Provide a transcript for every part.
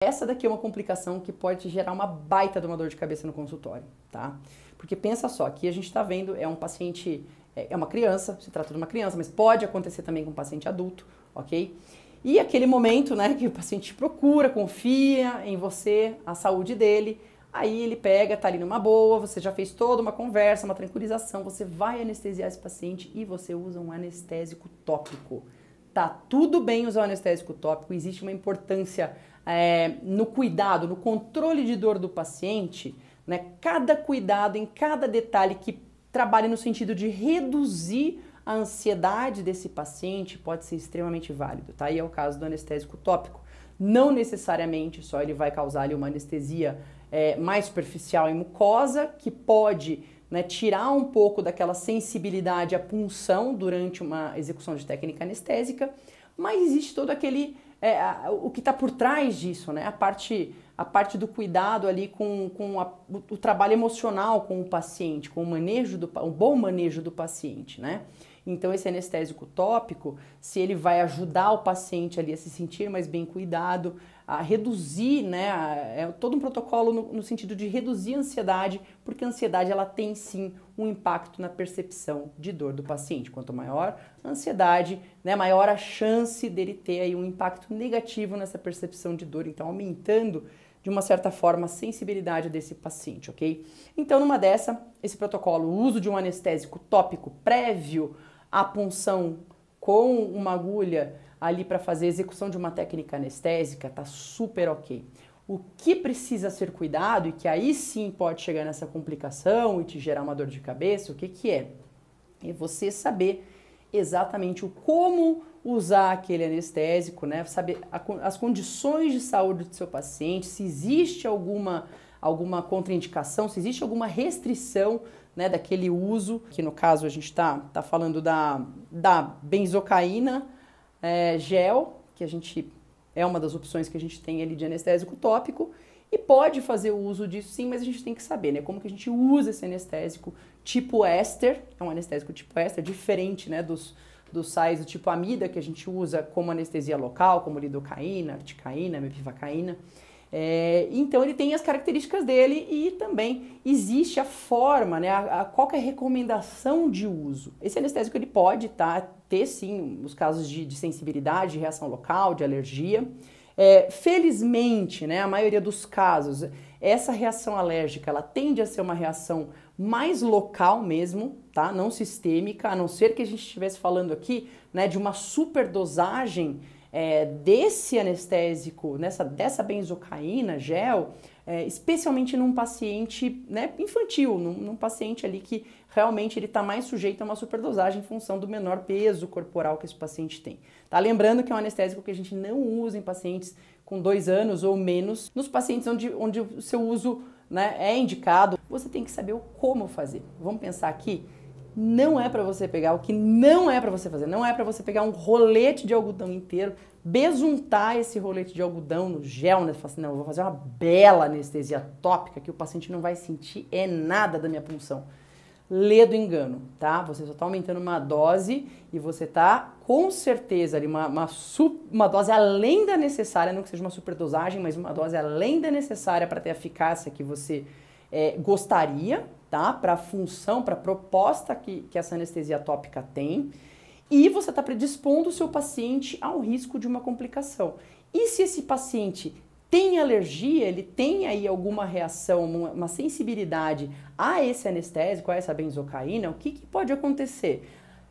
Essa daqui é uma complicação que pode gerar uma baita de uma dor de cabeça no consultório, tá? Porque pensa só, aqui a gente está vendo, é um paciente, é uma criança, se trata de uma criança, mas pode acontecer também com um paciente adulto, ok? E aquele momento, né, que o paciente procura, confia em você, a saúde dele, aí ele pega, tá ali numa boa, você já fez toda uma conversa, uma tranquilização, você vai anestesiar esse paciente e você usa um anestésico tópico. Tá tudo bem usar o anestésico tópico, existe uma importância no cuidado, no controle de dor do paciente, né? Cada cuidado em cada detalhe que trabalhe no sentido de reduzir a ansiedade desse paciente pode ser extremamente válido, tá? E é o caso do anestésico tópico. Não necessariamente só ele vai causar ali uma anestesia mais superficial e mucosa, que pode, né, tirar um pouco daquela sensibilidade à punção durante uma execução de técnica anestésica, mas existe todo aquele, o que está por trás disso, né? A parte do cuidado ali com o trabalho emocional com o paciente, com o bom manejo do paciente, né? Então esse anestésico tópico, se ele vai ajudar o paciente ali a se sentir mais bem cuidado, a reduzir, né, é todo um protocolo no sentido de reduzir a ansiedade, porque a ansiedade ela tem sim um impacto na percepção de dor do paciente. Quanto maior a ansiedade, né, maior a chance dele ter aí um impacto negativo nessa percepção de dor, então aumentando de uma certa forma a sensibilidade desse paciente, ok? Então numa dessa, esse protocolo, o uso de um anestésico tópico prévio à punção com uma agulha ali para fazer a execução de uma técnica anestésica, tá super ok. O que precisa ser cuidado e que aí sim pode chegar nessa complicação e te gerar uma dor de cabeça, o que que é? É você saber exatamente o como usar aquele anestésico, né? Saber as condições de saúde do seu paciente, se existe alguma contraindicação, se existe alguma restrição, né, daquele uso, que no caso a gente tá falando da benzocaína gel, que a gente é uma das opções que a gente tem ali de anestésico tópico, e pode fazer o uso disso sim, mas a gente tem que saber, né, como que a gente usa esse anestésico tipo éster, é um anestésico tipo éster, diferente, né, dos sais do tipo amida, que a gente usa como anestesia local, como lidocaína, articaína, mepivacaína. Então ele tem as características dele e também existe a forma, né, qual que é a recomendação de uso. Esse anestésico ele pode ter sim os casos de sensibilidade, de reação local, de alergia. Felizmente, né, a maioria dos casos, essa reação alérgica ela tende a ser uma reação mais local mesmo, tá? Não sistêmica, a não ser que a gente estivesse falando aqui, né, de uma superdosagem desse anestésico, dessa benzocaína gel, especialmente num paciente, né, infantil, num paciente ali que realmente ele está mais sujeito a uma superdosagem em função do menor peso corporal que esse paciente tem. Tá? Lembrando que é um anestésico que a gente não usa em pacientes com 2 anos ou menos, nos pacientes onde o seu uso, né, é indicado, você tem que saber o como fazer. Vamos pensar aqui. Não é para você pegar o que não é para você fazer. Não é para você pegar um rolete de algodão inteiro, besuntar esse rolete de algodão no gel, né? Você fala assim, não, eu vou fazer uma bela anestesia tópica que o paciente não vai sentir nada da minha punção. Lê do engano, tá? Você só tá aumentando uma dose e você tá com certeza ali uma dose além da necessária, não que seja uma superdosagem, mas uma dose além da necessária para ter a eficácia que você gostaria, tá? Para a função, para a proposta que essa anestesia tópica tem, e você está predispondo o seu paciente ao risco de uma complicação. E se esse paciente tem alergia, ele tem aí alguma reação, uma sensibilidade a esse anestésico, a essa benzocaína, o que pode acontecer?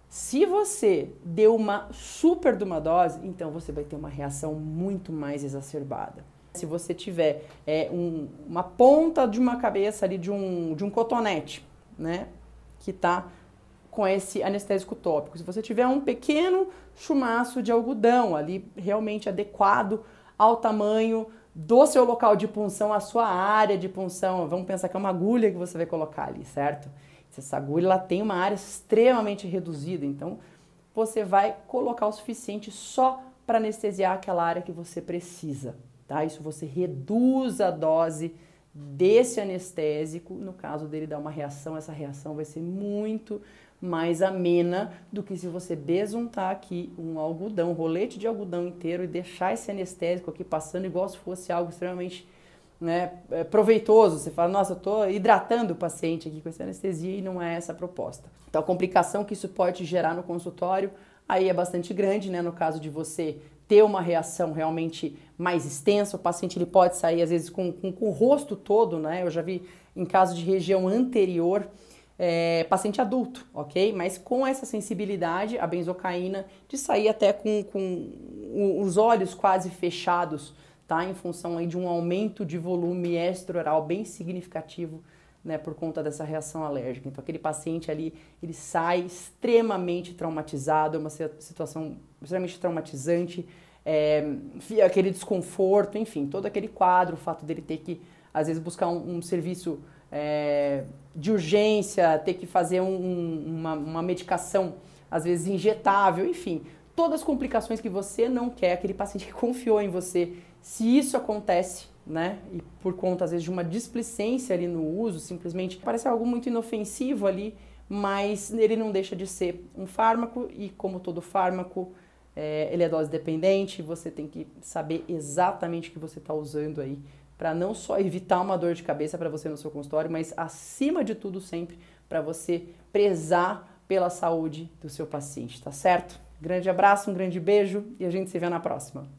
Se você deu uma super de uma dose, então você vai ter uma reação muito mais exacerbada. Se você tiver uma ponta de uma cabeça ali de um cotonete, né, que está com esse anestésico tópico, se você tiver um pequeno chumaço de algodão ali realmente adequado ao tamanho do seu local de punção, a sua área de punção, vamos pensar que é uma agulha que você vai colocar ali, certo? Essa agulha ela tem uma área extremamente reduzida, então você vai colocar o suficiente só para anestesiar aquela área que você precisa. Tá? Isso você reduz a dose desse anestésico, no caso dele dar uma reação, essa reação vai ser muito mais amena do que se você besuntar aqui um algodão, um rolete de algodão inteiro e deixar esse anestésico aqui passando igual se fosse algo extremamente, né, proveitoso. Você fala, nossa, eu estou hidratando o paciente aqui com essa anestesia, e não é essa a proposta. Então a complicação que isso pode gerar no consultório aí é bastante grande, né, no caso de você ter uma reação realmente mais extensa. O paciente ele pode sair às vezes com o rosto todo, né? Eu já vi em caso de região anterior, paciente adulto, ok? Mas com essa sensibilidade, a benzocaína, de sair até com os olhos quase fechados, tá? Em função aí de um aumento de volume extraoral bem significativo, né, por conta dessa reação alérgica. Então aquele paciente ali, ele sai extremamente traumatizado, é uma situação extremamente traumatizante, aquele desconforto, enfim, todo aquele quadro, o fato dele ter que, às vezes, buscar um serviço de urgência, ter que fazer uma medicação, às vezes, injetável, enfim, todas as complicações que você não quer, aquele paciente que confiou em você. Se isso acontece, né, e por conta, às vezes, de uma displicência ali no uso, simplesmente parece algo muito inofensivo ali, mas ele não deixa de ser um fármaco, e como todo fármaco, ele é dose dependente. Você tem que saber exatamente o que você está usando aí, para não só evitar uma dor de cabeça para você no seu consultório, mas acima de tudo sempre para você prezar pela saúde do seu paciente, tá certo? Grande abraço, um grande beijo e a gente se vê na próxima.